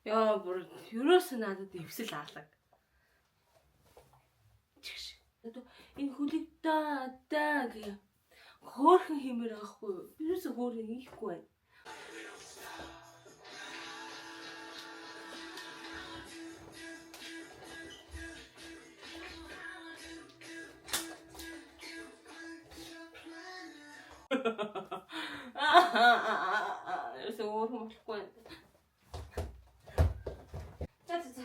Яа бүр ерөөс надад ивсэл алга. Энэ хүлэг даа гэх хөөрхөн хэмээр авахгүй. Ерөөсө хөөрхөн хийхгүй байна. Ерөөсө хөөрхөн болохгүй. За.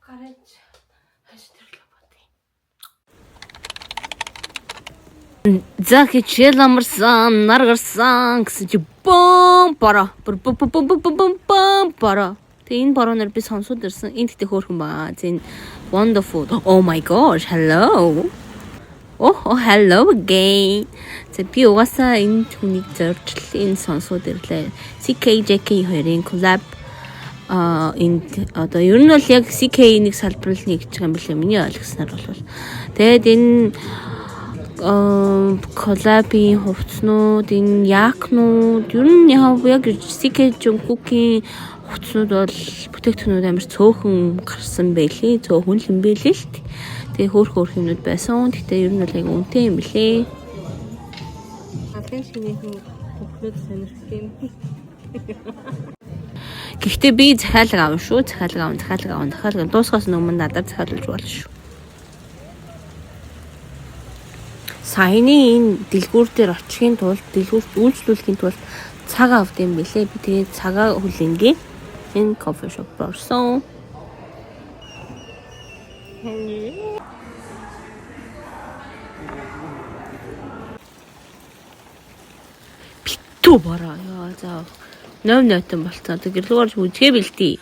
Гараж хаштрал бод. За хичээл амарсан, наргарсан гэсэн чи бом бороо. Тэгээ энэ бороо би сонсоод ирсэн. Энэ гэхдээ хөөрхөн баа. Зин wonderful. Oh my gosh. Hello. Oh, hello again. Би угаасаа энэ хүнийг зорж энэ сонсоод ирлээ. CKJK хоёрын collab энд одоо ер нь бол яг CK-ийг салбарлах гэж байгаа юм билээ. Миний ойлгосноор бол. Тэгээд энэ collab-ийн хувцснууд, энэ яакнууд ер нь яг CK Jungkook-ийн хувцснууд бол бүтээгдэхүүнүүд амар цөөхөн гарсан байлээ. Цөөхөн л юм байлээ л дээ. Тэгээ хөөх юмнууд байсан. Гэхдээ ер нь бол яг үнэтэй юм билээ. Алын шинийн хөвгнүүд сонирхдаг юм. Гэхдээ би захиалга авна шүү. Захиалга дуусгаас өмнө надад захиалуулж болно шүү. Саяны энэ дэлгүүр дээр очихын тулд дэлгүүрт үйлчлүүлэхийн тулд цаг авд юм билээ. Би тэгээ цагаа хүлэнгээ. Энэ кофе шоп орсон. Битүү бараа яа за 0-0 болцоо. Тэгээд луурж үзгээ бэлтий.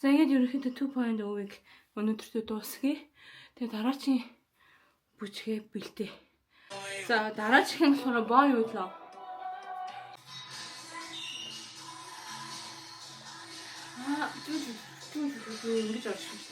За ингэж ерөнхийдөө 2.0-ыг өнөөдөртөө дуусгая. Тэгээд дараагийн бүжгээ бэлтээ. За дараагийн болохоор боо юу лөө? Ингэж орчих.